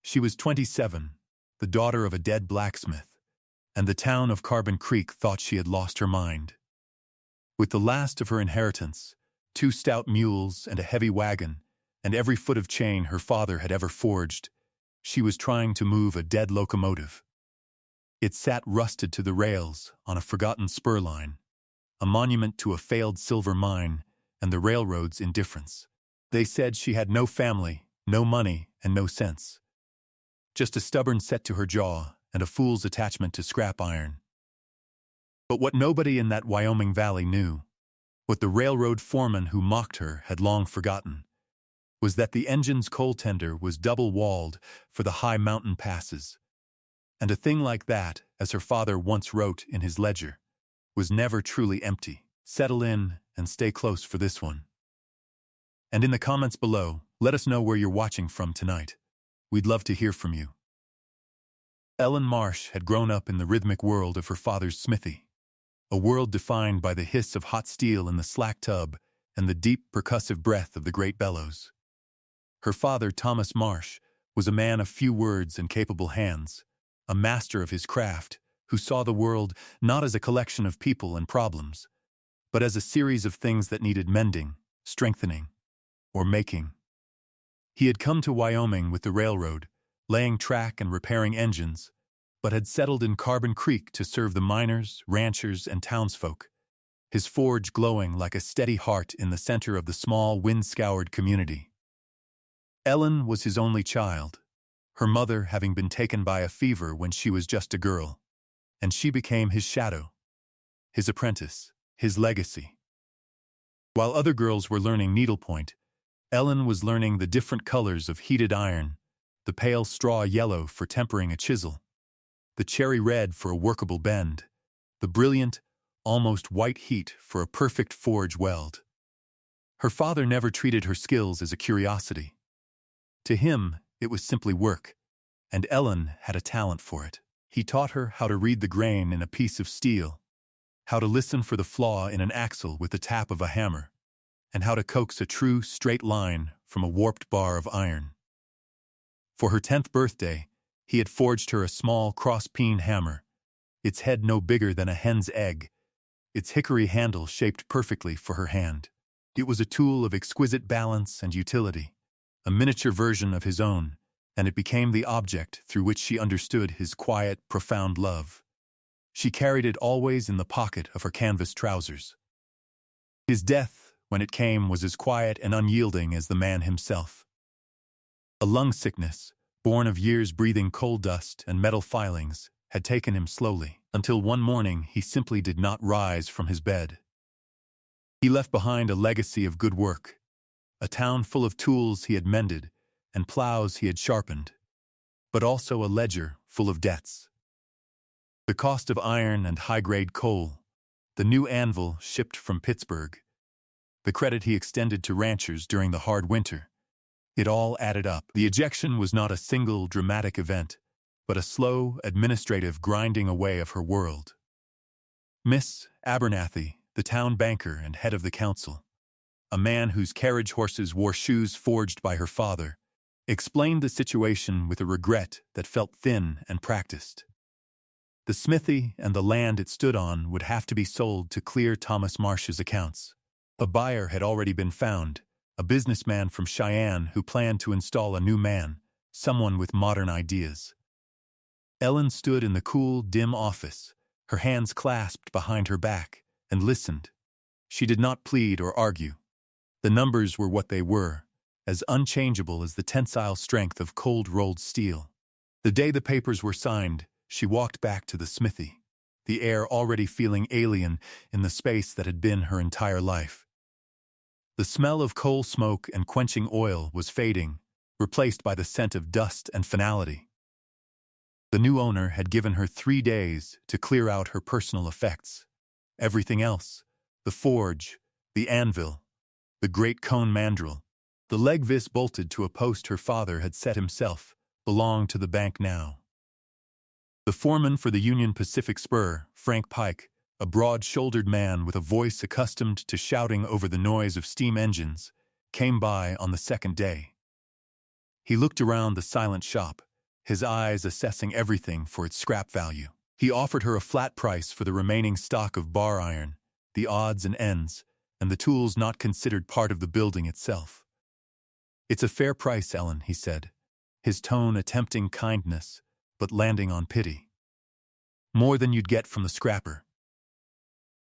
She was 27, the daughter of a dead blacksmith, and the town of Carbon Creek thought she had lost her mind. With the last of her inheritance, 2 stout mules and a heavy wagon, and every foot of chain her father had ever forged, she was trying to move a dead locomotive. It sat rusted to the rails on a forgotten spur line, a monument to a failed silver mine and the railroad's indifference. They said she had no family, no money, and no sense. Just a stubborn set to her jaw and a fool's attachment to scrap iron. But what nobody in that Wyoming valley knew, what the railroad foreman who mocked her had long forgotten, was that the engine's coal tender was double-walled for the high mountain passes. And a thing like that, as her father once wrote in his ledger, was never truly empty. Settle in and stay close for this one. And in the comments below, let us know where you're watching from tonight. We'd love to hear from you. Ellen Marsh had grown up in the rhythmic world of her father's smithy, a world defined by the hiss of hot steel in the slack tub and the deep percussive breath of the great bellows. Her father, Thomas Marsh, was a man of few words and capable hands, a master of his craft, who saw the world not as a collection of people and problems, but as a series of things that needed mending, strengthening, or making. He had come to Wyoming with the railroad, laying track and repairing engines, but had settled in Carbon Creek to serve the miners, ranchers, and townsfolk, his forge glowing like a steady heart in the center of the small, wind-scoured community. Ellen was his only child, her mother having been taken by a fever when she was just a girl, and she became his shadow, his apprentice, his legacy. While other girls were learning needlepoint, Ellen was learning the different colors of heated iron, the pale straw yellow for tempering a chisel, the cherry red for a workable bend, the brilliant, almost white heat for a perfect forge weld. Her father never treated her skills as a curiosity. To him, it was simply work, and Ellen had a talent for it. He taught her how to read the grain in a piece of steel, how to listen for the flaw in an axle with the tap of a hammer, and how to coax a true, straight line from a warped bar of iron. For her 10th birthday, he had forged her a small cross-peen hammer, its head no bigger than a hen's egg, its hickory handle shaped perfectly for her hand. It was a tool of exquisite balance and utility, a miniature version of his own, and it became the object through which she understood his quiet, profound love. She carried it always in the pocket of her canvas trousers. His death, when it came, was as quiet and unyielding as the man himself. A lung sickness, born of years breathing coal dust and metal filings, had taken him slowly, until one morning he simply did not rise from his bed. He left behind a legacy of good work, a town full of tools he had mended and plows he had sharpened, but also a ledger full of debts. The cost of iron and high-grade coal, the new anvil shipped from Pittsburgh, the credit he extended to ranchers during the hard winter, it all added up. The ejection was not a single dramatic event, but a slow, administrative grinding away of her world. Miss Abernathy, the town banker and head of the council, a man whose carriage horses wore shoes forged by her father, explained the situation with a regret that felt thin and practiced. The smithy and the land it stood on would have to be sold to clear Thomas Marsh's accounts. A buyer had already been found, a businessman from Cheyenne who planned to install a new man, someone with modern ideas. Ellen stood in the cool, dim office, her hands clasped behind her back, and listened. She did not plead or argue. The numbers were what they were, as unchangeable as the tensile strength of cold-rolled steel. The day the papers were signed, she walked back to the smithy, the air already feeling alien in the space that had been her entire life. The smell of coal smoke and quenching oil was fading, replaced by the scent of dust and finality. The new owner had given her 3 days to clear out her personal effects. Everything else, the forge, the anvil, the great cone mandrel, the leg vis bolted to a post her father had set himself, belonged to the bank now. The foreman for the Union Pacific Spur, Frank Pike, a broad-shouldered man with a voice accustomed to shouting over the noise of steam engines, came by on the second day. He looked around the silent shop, his eyes assessing everything for its scrap value. He offered her a flat price for the remaining stock of bar iron, the odds and ends, and the tools not considered part of the building itself. "It's a fair price, Ellen," he said, his tone attempting kindness, but landing on pity. "More than you'd get from the scrapper."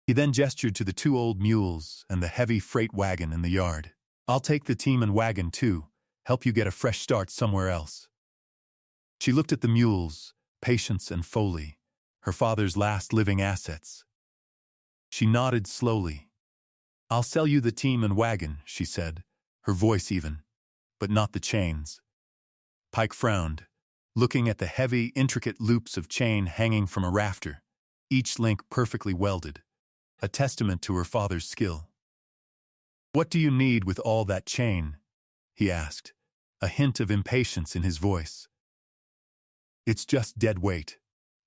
He then gestured to the 2 old mules and the heavy freight wagon in the yard. "I'll take the team and wagon too, help you get a fresh start somewhere else." She looked at the mules, Patience and Foley, her father's last living assets. She nodded slowly. "I'll sell you the team and wagon," she said, her voice even, "but not the chains." Pike frowned, looking at the heavy, intricate loops of chain hanging from a rafter, each link perfectly welded, a testament to her father's skill. "What do you need with all that chain?" he asked, a hint of impatience in his voice. "It's just dead weight."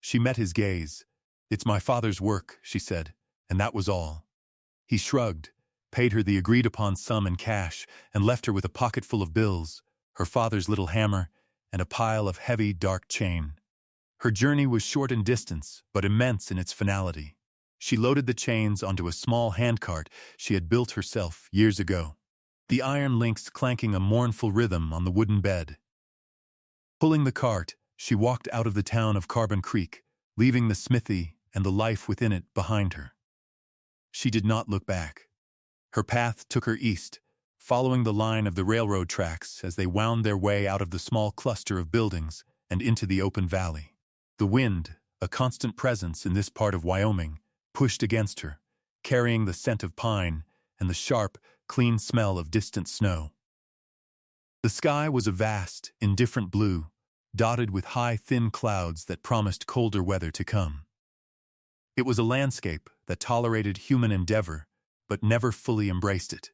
She met his gaze. "It's my father's work," she said, and that was all. He shrugged, paid her the agreed-upon sum in cash, and left her with a pocket full of bills, her father's little hammer, and a pile of heavy, dark chain. Her journey was short in distance, but immense in its finality. She loaded the chains onto a small handcart she had built herself years ago, the iron links clanking a mournful rhythm on the wooden bed. Pulling the cart, she walked out of the town of Carbon Creek, leaving the smithy and the life within it behind her. She did not look back. Her path took her east, following the line of the railroad tracks as they wound their way out of the small cluster of buildings and into the open valley. The wind, a constant presence in this part of Wyoming, pushed against her, carrying the scent of pine and the sharp, clean smell of distant snow. The sky was a vast, indifferent blue, dotted with high, thin clouds that promised colder weather to come. It was a landscape that tolerated human endeavor, but never fully embraced it.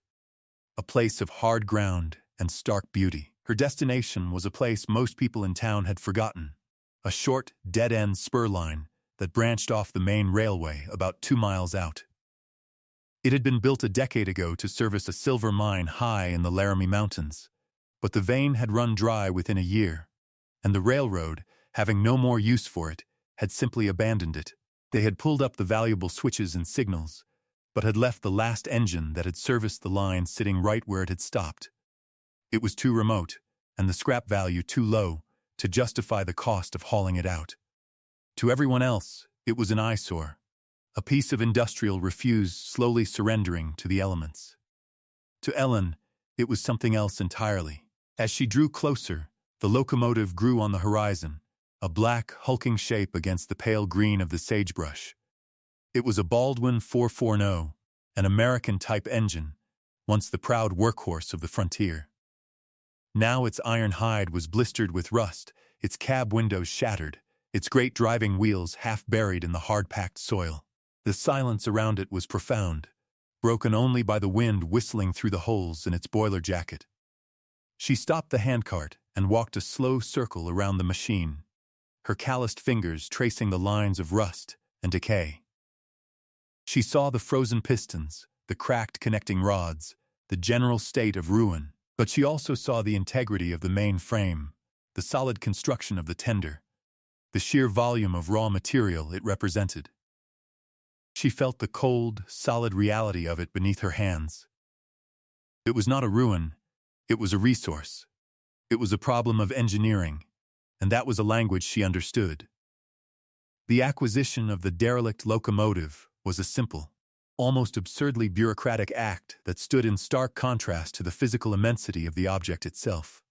A place of hard ground and stark beauty. Her destination was a place most people in town had forgotten, a short, dead-end spur line that branched off the main railway about 2 miles out. It had been built a decade ago to service a silver mine high in the Laramie Mountains, but the vein had run dry within a year, and the railroad, having no more use for it, had simply abandoned it. They had pulled up the valuable switches and signals, but had left the last engine that had serviced the line sitting right where it had stopped. It was too remote, and the scrap value too low, to justify the cost of hauling it out. To everyone else, it was an eyesore, a piece of industrial refuse slowly surrendering to the elements. To Ellen, it was something else entirely. As she drew closer, the locomotive grew on the horizon, a black, hulking shape against the pale green of the sagebrush. It was a Baldwin 440, an American-type engine, once the proud workhorse of the frontier. Now its iron hide was blistered with rust, its cab windows shattered, its great driving wheels half buried in the hard-packed soil. The silence around it was profound, broken only by the wind whistling through the holes in its boiler jacket. She stopped the handcart and walked a slow circle around the machine, her calloused fingers tracing the lines of rust and decay. She saw the frozen pistons, the cracked connecting rods, the general state of ruin, but she also saw the integrity of the main frame, the solid construction of the tender, the sheer volume of raw material it represented. She felt the cold, solid reality of it beneath her hands. It was not a ruin, it was a resource. It was a problem of engineering, and that was a language she understood. The acquisition of the derelict locomotive was a simple, almost absurdly bureaucratic act that stood in stark contrast to the physical immensity of the object itself.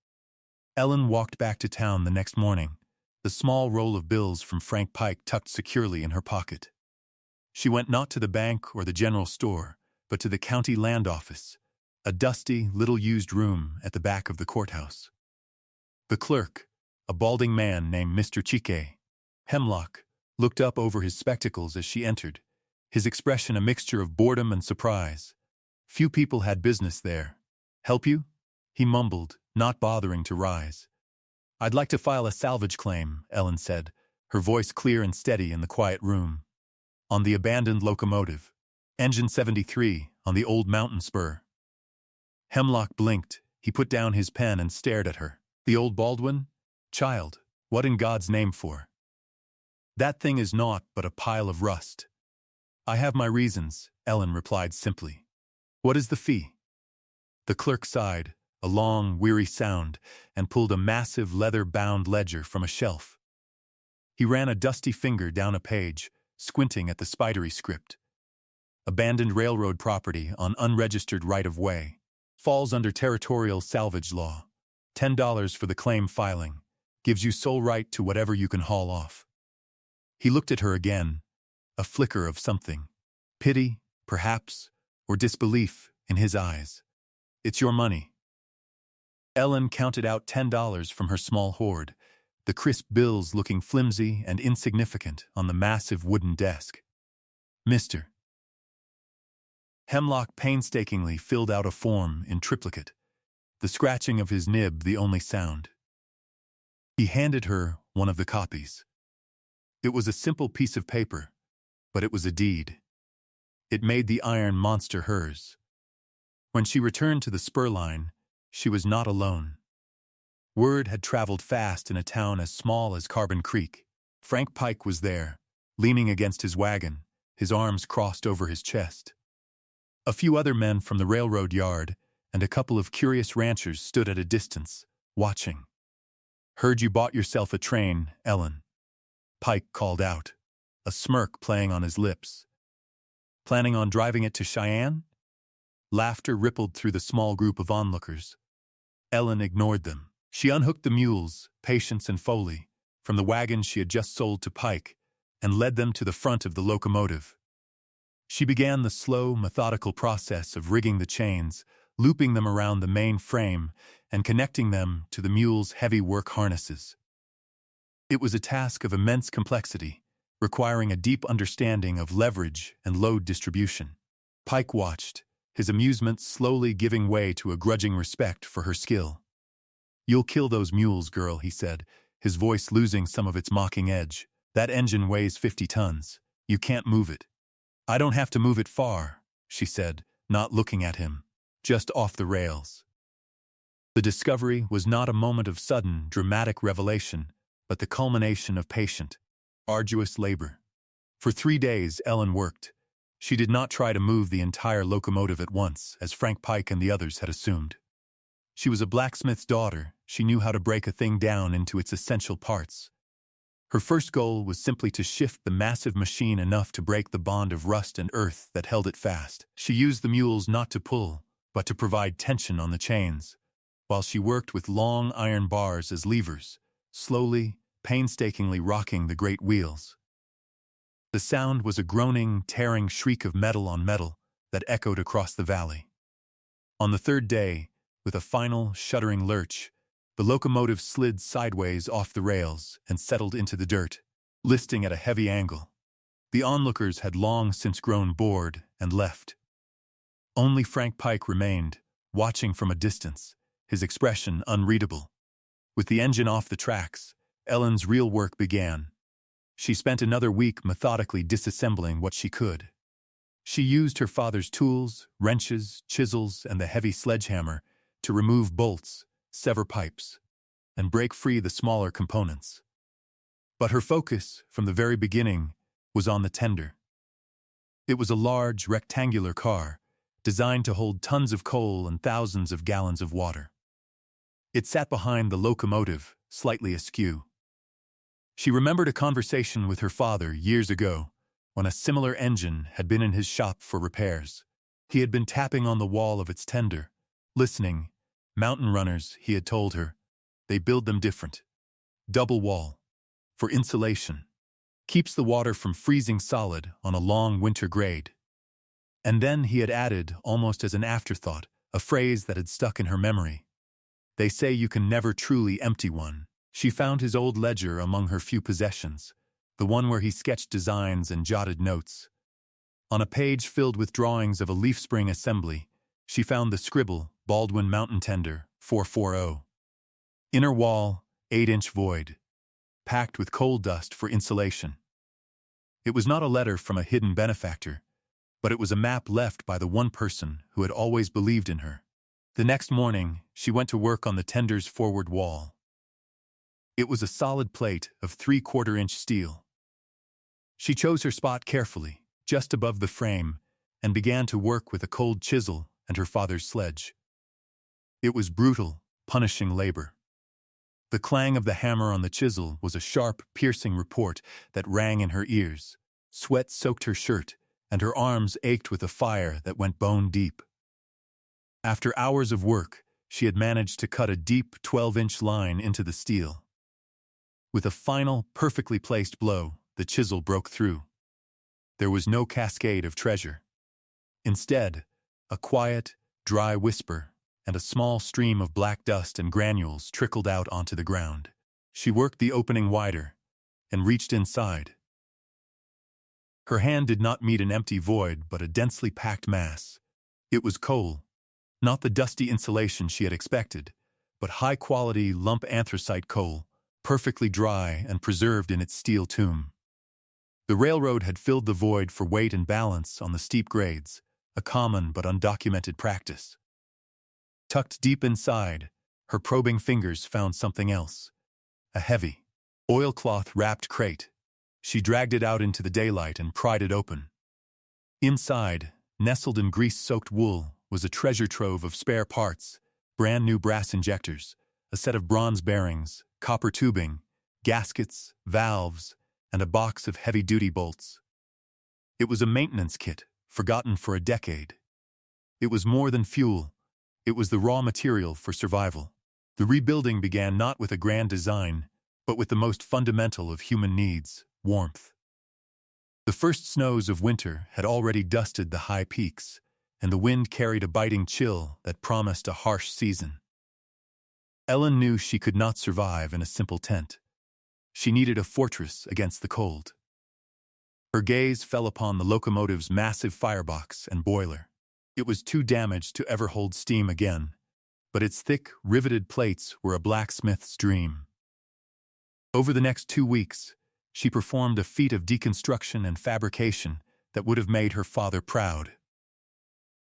Ellen walked back to town the next morning, the small roll of bills from Frank Pike tucked securely in her pocket. She went not to the bank or the general store, but to the county land office, a dusty, little-used room at the back of the courthouse. The clerk, a balding man named Mr. Chike Hemlock, looked up over his spectacles as she entered, his expression a mixture of boredom and surprise. Few people had business there. "Help you?" he mumbled, not bothering to rise. "I'd like to file a salvage claim," Ellen said, her voice clear and steady in the quiet room. "On the abandoned locomotive. Engine 73, on the old mountain spur." Hemlock blinked. He put down his pen and stared at her. "The old Baldwin? Child, What in God's name for? That thing is naught but a pile of rust. I have my reasons, Ellen replied simply. What is the fee? The clerk sighed, a long, weary sound, and pulled a massive leather-bound ledger from a shelf. He ran a dusty finger down a page, squinting at the spidery script. Abandoned railroad property on unregistered right-of-way. Falls under territorial salvage law. $10 for the claim filing. Gives you sole right to whatever you can haul off. He looked at her again, a flicker of something. Pity, perhaps, or disbelief in his eyes. It's your money. Ellen counted out $10 from her small hoard, the crisp bills looking flimsy and insignificant on the massive wooden desk. Mr. Hemlock painstakingly filled out a form in triplicate, the scratching of his nib the only sound. He handed her one of the copies. It was a simple piece of paper, but it was a deed. It made the iron monster hers. When she returned to the spur line, she was not alone. Word had traveled fast in a town as small as Carbon Creek. Frank Pike was there, leaning against his wagon, his arms crossed over his chest. A few other men from the railroad yard and a couple of curious ranchers stood at a distance, watching. Heard you bought yourself a train, Ellen. Pike called out, a smirk playing on his lips. Planning on driving it to Cheyenne? Laughter rippled through the small group of onlookers. Ellen ignored them. She unhooked the mules, Patience and Foley, from the wagon she had just sold to Pike, and led them to the front of the locomotive. She began the slow, methodical process of rigging the chains, looping them around the main frame, and connecting them to the mules' heavy work harnesses. It was a task of immense complexity, requiring a deep understanding of leverage and load distribution. Pike watched, his amusement slowly giving way to a grudging respect for her skill. You'll kill those mules, girl, he said, his voice losing some of its mocking edge. That engine weighs 50 tons. You can't move it. I don't have to move it far, she said, not looking at him, just off the rails. The discovery was not a moment of sudden, dramatic revelation, but the culmination of patient, arduous labor. For 3 days, Ellen worked. She did not try to move the entire locomotive at once, as Frank Pike and the others had assumed. She was a blacksmith's daughter. She knew how to break a thing down into its essential parts. Her first goal was simply to shift the massive machine enough to break the bond of rust and earth that held it fast. She used the mules not to pull, but to provide tension on the chains, while she worked with long iron bars as levers, slowly, painstakingly rocking the great wheels. The sound was a groaning, tearing shriek of metal on metal that echoed across the valley. On the third day, with a final, shuddering lurch, the locomotive slid sideways off the rails and settled into the dirt, listing at a heavy angle. The onlookers had long since grown bored and left. Only Frank Pike remained, watching from a distance, his expression unreadable. With the engine off the tracks, Ellen's real work began. She spent another week methodically disassembling what she could. She used her father's tools, wrenches, chisels, and the heavy sledgehammer to remove bolts, sever pipes, and break free the smaller components. But her focus, from the very beginning, was on the tender. It was a large, rectangular car, designed to hold tons of coal and thousands of gallons of water. It sat behind the locomotive, slightly askew. She remembered a conversation with her father years ago, when a similar engine had been in his shop for repairs. He had been tapping on the wall of its tender, listening. Mountain runners, he had told her, they build them different. Double wall. For insulation. Keeps the water from freezing solid on a long winter grade. And then he had added, almost as an afterthought, a phrase that had stuck in her memory. They say you can never truly empty one. She found his old ledger among her few possessions, the one where he sketched designs and jotted notes. On a page filled with drawings of a leaf spring assembly, she found the scribble, Baldwin Mountain Tender, 440. Inner wall, 8-inch void, packed with coal dust for insulation. It was not a letter from a hidden benefactor, but it was a map left by the one person who had always believed in her. The next morning, she went to work on the tender's forward wall. It was a solid plate of 3/4-inch steel. She chose her spot carefully, just above the frame, and began to work with a cold chisel and her father's sledge. It was brutal, punishing labor. The clang of the hammer on the chisel was a sharp, piercing report that rang in her ears. Sweat soaked her shirt, and her arms ached with a fire that went bone deep. After hours of work, she had managed to cut a deep 12-inch line into the steel. With a final, perfectly placed blow, the chisel broke through. There was no cascade of treasure. Instead, a quiet, dry whisper and a small stream of black dust and granules trickled out onto the ground. She worked the opening wider and reached inside. Her hand did not meet an empty void but a densely packed mass. It was coal, not the dusty insulation she had expected, but high-quality lump anthracite coal, perfectly dry and preserved in its steel tomb. The railroad had filled the void for weight and balance on the steep grades, a common but undocumented practice. Tucked deep inside, her probing fingers found something else. A heavy, oilcloth-wrapped crate. She dragged it out into the daylight and pried it open. Inside, nestled in grease-soaked wool, was a treasure trove of spare parts, brand-new brass injectors, a set of bronze bearings, copper tubing, gaskets, valves, and a box of heavy-duty bolts. It was a maintenance kit, forgotten for a decade. It was more than fuel. It was the raw material for survival. The rebuilding began not with a grand design, but with the most fundamental of human needs, warmth. The first snows of winter had already dusted the high peaks, and the wind carried a biting chill that promised a harsh season. Ellen knew she could not survive in a simple tent. She needed a fortress against the cold. Her gaze fell upon the locomotive's massive firebox and boiler. It was too damaged to ever hold steam again, but its thick, riveted plates were a blacksmith's dream. Over the next 2 weeks, she performed a feat of deconstruction and fabrication that would have made her father proud.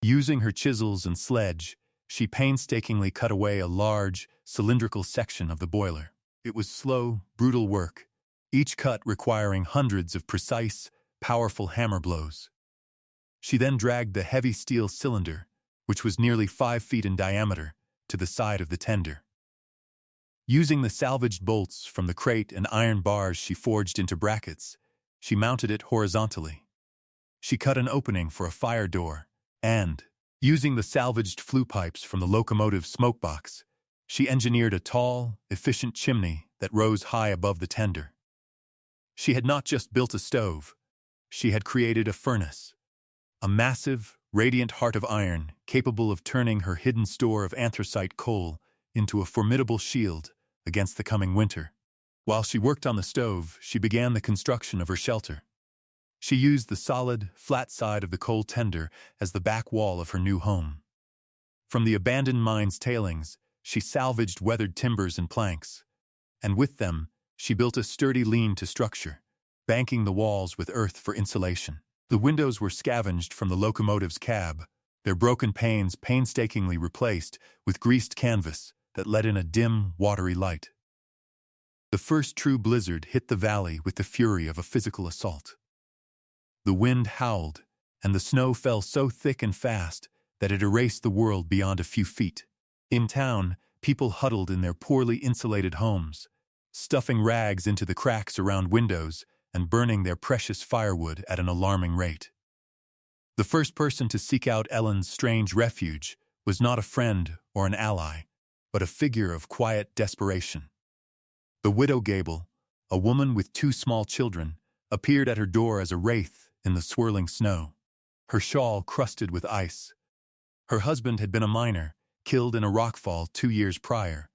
Using her chisels and sledge, she painstakingly cut away a large, cylindrical section of the boiler. It was slow, brutal work, each cut requiring hundreds of precise, powerful hammer blows. She then dragged the heavy steel cylinder, which was nearly 5 feet in diameter, to the side of the tender. Using the salvaged bolts from the crate and iron bars she forged into brackets, she mounted it horizontally. She cut an opening for a fire door, and, using the salvaged flue pipes from the locomotive's smokebox, she engineered a tall, efficient chimney that rose high above the tender. She had not just built a stove, she had created a furnace, a massive, radiant heart of iron capable of turning her hidden store of anthracite coal into a formidable shield against the coming winter. While she worked on the stove, she began the construction of her shelter. She used the solid, flat side of the coal tender as the back wall of her new home. From the abandoned mine's tailings, she salvaged weathered timbers and planks, and with them, she built a sturdy lean-to structure, banking the walls with earth for insulation. The windows were scavenged from the locomotive's cab, their broken panes painstakingly replaced with greased canvas that let in a dim, watery light. The first true blizzard hit the valley with the fury of a physical assault. The wind howled, and the snow fell so thick and fast that it erased the world beyond a few feet. In town, people huddled in their poorly insulated homes, stuffing rags into the cracks around windows and burning their precious firewood at an alarming rate. The first person to seek out Ellen's strange refuge was not a friend or an ally, but a figure of quiet desperation. The widow Gable, a woman with 2 small children, appeared at her door as a wraith in the swirling snow, her shawl crusted with ice. Her husband had been a miner, killed in a rockfall 2 years prior,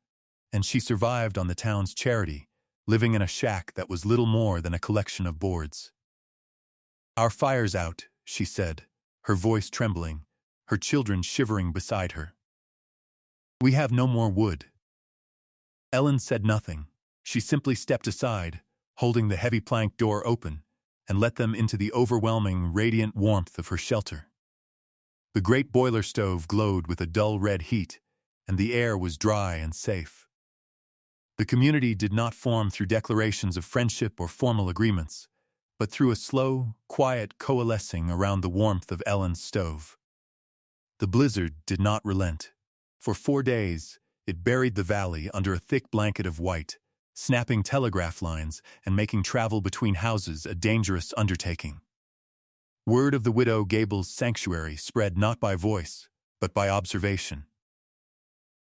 and she survived on the town's charity, living in a shack that was little more than a collection of boards. "Our fire's out," she said, her voice trembling, her children shivering beside her. "We have no more wood." Ellen said nothing. She simply stepped aside, holding the heavy plank door open, and let them into the overwhelming, radiant warmth of her shelter. The great boiler stove glowed with a dull red heat, and the air was dry and safe. The community did not form through declarations of friendship or formal agreements, but through a slow, quiet coalescing around the warmth of Ellen's stove. The blizzard did not relent. For 4 days, it buried the valley under a thick blanket of white, snapping telegraph lines and making travel between houses a dangerous undertaking. Word of the widow Gable's sanctuary spread not by voice, but by observation.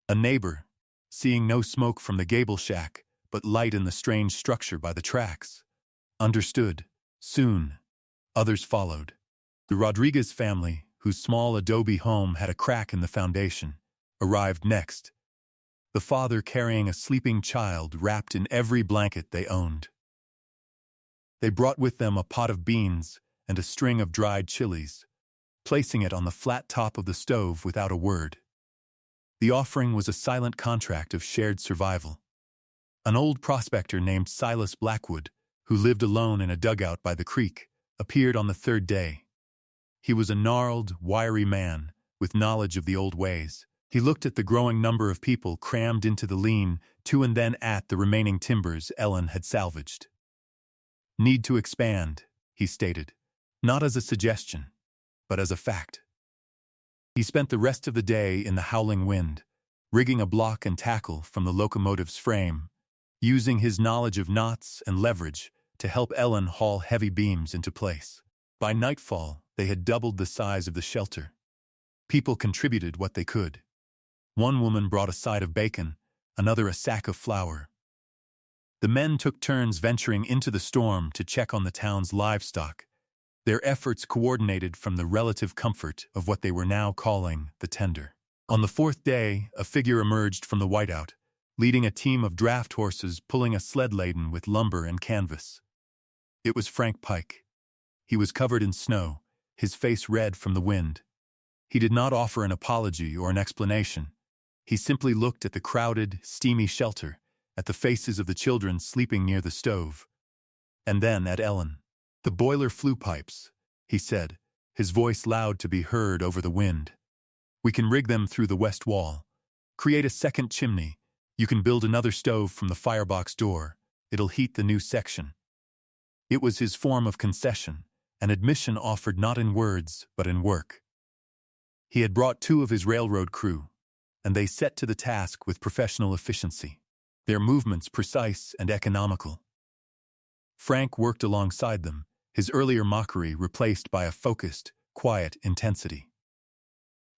A neighbor, seeing no smoke from the Gable shack, but light in the strange structure by the tracks, understood. Soon, others followed. The Rodriguez family, whose small adobe home had a crack in the foundation, arrived next, the father carrying a sleeping child wrapped in every blanket they owned. They brought with them a pot of beans and a string of dried chilies, placing it on the flat top of the stove without a word. The offering was a silent contract of shared survival. An old prospector named Silas Blackwood, who lived alone in a dugout by the creek, appeared on the 3rd day. He was a gnarled, wiry man with knowledge of the old ways. He looked at the growing number of people crammed into the lean to and then at the remaining timbers Ellen had salvaged. Need to expand, he stated, not as a suggestion, but as a fact. He spent the rest of the day in the howling wind, rigging a block and tackle from the locomotive's frame, using his knowledge of knots and leverage to help Ellen haul heavy beams into place. By nightfall, they had doubled the size of the shelter. People contributed what they could. One woman brought a side of bacon, another a sack of flour. The men took turns venturing into the storm to check on the town's livestock, their efforts coordinated from the relative comfort of what they were now calling the tender. On the 4th day, a figure emerged from the whiteout, leading a team of draft horses pulling a sled laden with lumber and canvas. It was Frank Pike. He was covered in snow, his face red from the wind. He did not offer an apology or an explanation. He simply looked at the crowded, steamy shelter, at the faces of the children sleeping near the stove, and then at Ellen. "The boiler flue pipes," he said, his voice loud to be heard over the wind. "We can rig them through the west wall. Create a second chimney. You can build another stove from the firebox door. It'll heat the new section." It was his form of concession, an admission offered not in words, but in work. He had brought 2 of his railroad crew, and they set to the task with professional efficiency, their movements precise and economical. Frank worked alongside them, his earlier mockery replaced by a focused, quiet intensity.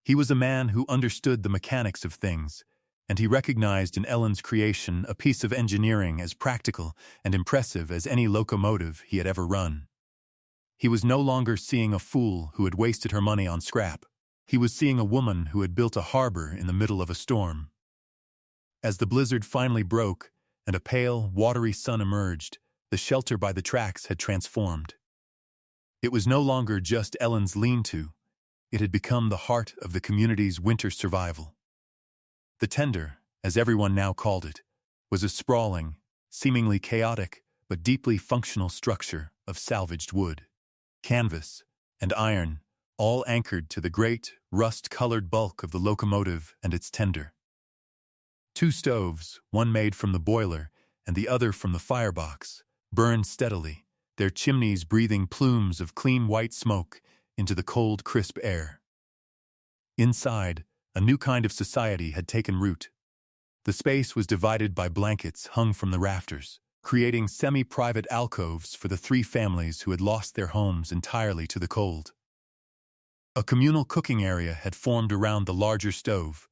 He was a man who understood the mechanics of things, and he recognized in Ellen's creation a piece of engineering as practical and impressive as any locomotive he had ever run. He was no longer seeing a fool who had wasted her money on scrap. He was seeing a woman who had built a harbor in the middle of a storm. As the blizzard finally broke and a pale, watery sun emerged, the shelter by the tracks had transformed. It was no longer just Ellen's lean-to. It had become the heart of the community's winter survival. The tender, as everyone now called it, was a sprawling, seemingly chaotic, but deeply functional structure of salvaged wood, canvas, and iron, all anchored to the great, rust-colored bulk of the locomotive and its tender. 2 stoves, one made from the boiler and the other from the firebox, burned steadily, their chimneys breathing plumes of clean white smoke into the cold, crisp air. Inside, a new kind of society had taken root. The space was divided by blankets hung from the rafters, creating semi-private alcoves for the 3 families who had lost their homes entirely to the cold. A communal cooking area had formed around the larger stove,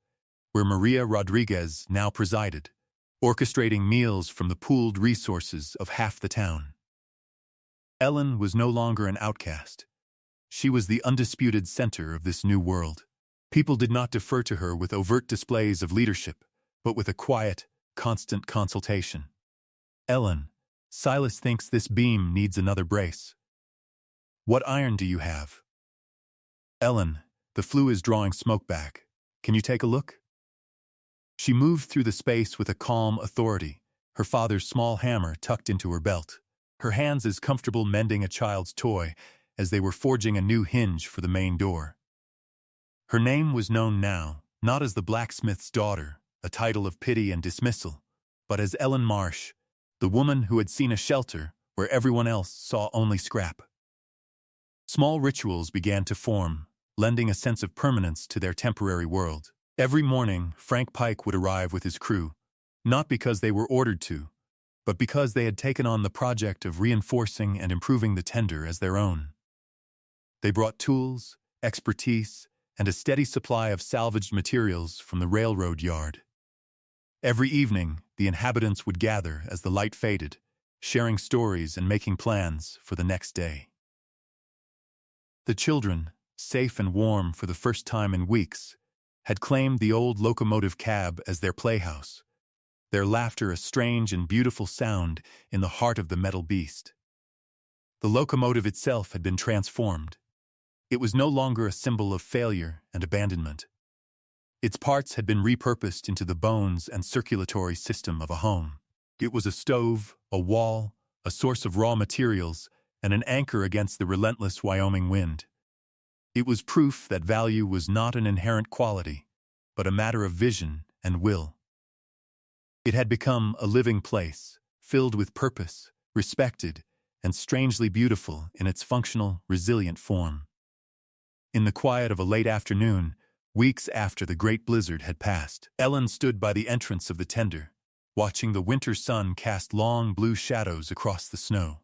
where Maria Rodriguez now presided, orchestrating meals from the pooled resources of half the town. Ellen was no longer an outcast. She was the undisputed center of this new world. People did not defer to her with overt displays of leadership, but with a quiet, constant consultation. "Ellen, Silas thinks this beam needs another brace. What iron do you have?" "Ellen, the flue is drawing smoke back. Can you take a look?" She moved through the space with a calm authority, her father's small hammer tucked into her belt, her hands as comfortable mending a child's toy as they were forging a new hinge for the main door. Her name was known now, not as the blacksmith's daughter, a title of pity and dismissal, but as Ellen Marsh, the woman who had seen a shelter where everyone else saw only scrap. Small rituals began to form, lending a sense of permanence to their temporary world. Every morning, Frank Pike would arrive with his crew, not because they were ordered to, but because they had taken on the project of reinforcing and improving the tender as their own. They brought tools, expertise, and a steady supply of salvaged materials from the railroad yard. Every evening, the inhabitants would gather as the light faded, sharing stories and making plans for the next day. The children, safe and warm for the first time in weeks, had claimed the old locomotive cab as their playhouse, their laughter a strange and beautiful sound in the heart of the metal beast. The locomotive itself had been transformed. It was no longer a symbol of failure and abandonment. Its parts had been repurposed into the bones and circulatory system of a home. It was a stove, a wall, a source of raw materials, and an anchor against the relentless Wyoming wind. It was proof that value was not an inherent quality, but a matter of vision and will. It had become a living place, filled with purpose, respected, and strangely beautiful in its functional, resilient form. In the quiet of a late afternoon, weeks after the great blizzard had passed, Ellen stood by the entrance of the tender, watching the winter sun cast long blue shadows across the snow.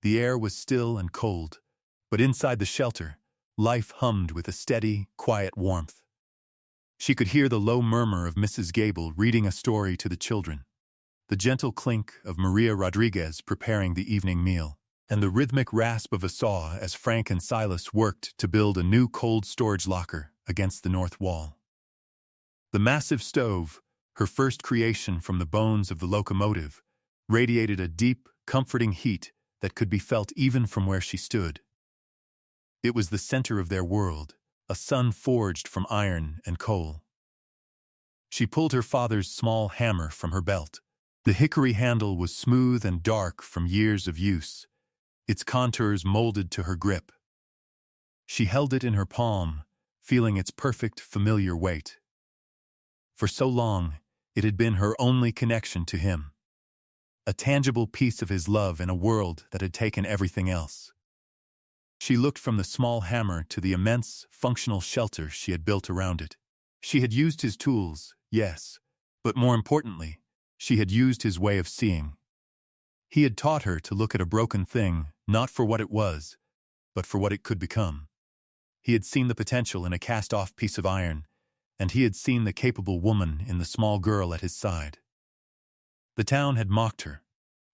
The air was still and cold, but inside the shelter, life hummed with a steady, quiet warmth. She could hear the low murmur of Mrs. Gable reading a story to the children, the gentle clink of Maria Rodriguez preparing the evening meal, and the rhythmic rasp of a saw as Frank and Silas worked to build a new cold storage locker against the north wall. The massive stove, her first creation from the bones of the locomotive, radiated a deep, comforting heat that could be felt even from where she stood. It was the center of their world, a sun forged from iron and coal. She pulled her father's small hammer from her belt. The hickory handle was smooth and dark from years of use, its contours molded to her grip. She held it in her palm, feeling its perfect, familiar weight. For so long, it had been her only connection to him, a tangible piece of his love in a world that had taken everything else. She looked from the small hammer to the immense, functional shelter she had built around it. She had used his tools, yes, but more importantly, she had used his way of seeing. He had taught her to look at a broken thing not for what it was, but for what it could become. He had seen the potential in a cast-off piece of iron, and he had seen the capable woman in the small girl at his side. The town had mocked her,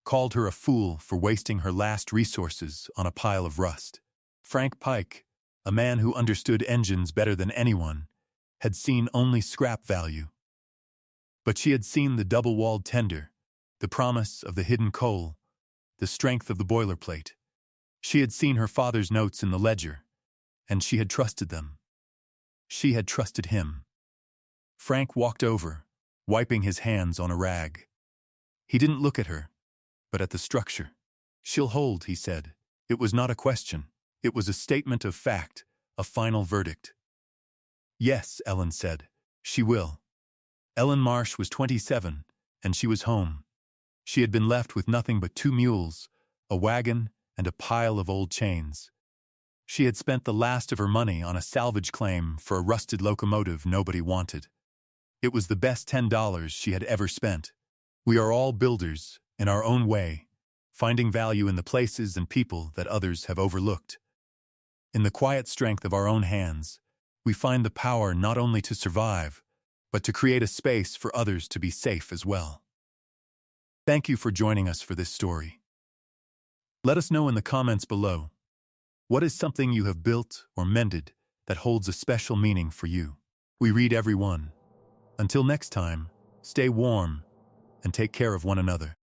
called her a fool for wasting her last resources on a pile of rust. Frank Pike, a man who understood engines better than anyone, had seen only scrap value. But she had seen the double-walled tender, the promise of the hidden coal, the strength of the boilerplate. She had seen her father's notes in the ledger, and she had trusted them. She had trusted him. Frank walked over, wiping his hands on a rag. He didn't look at her, but at the structure. "She'll hold," he said. It was not a question. It was a statement of fact, a final verdict. "Yes," Ellen said, "she will." Ellen Marsh was 27, and she was home. She had been left with nothing but 2 mules, a wagon, and a pile of old chains. She had spent the last of her money on a salvage claim for a rusted locomotive nobody wanted. It was the best $10 she had ever spent. We are all builders, in our own way, finding value in the places and people that others have overlooked. In the quiet strength of our own hands, we find the power not only to survive, but to create a space for others to be safe as well. Thank you for joining us for this story. Let us know in the comments below, what is something you have built or mended that holds a special meaning for you? We read every one. Until next time, stay warm and take care of one another.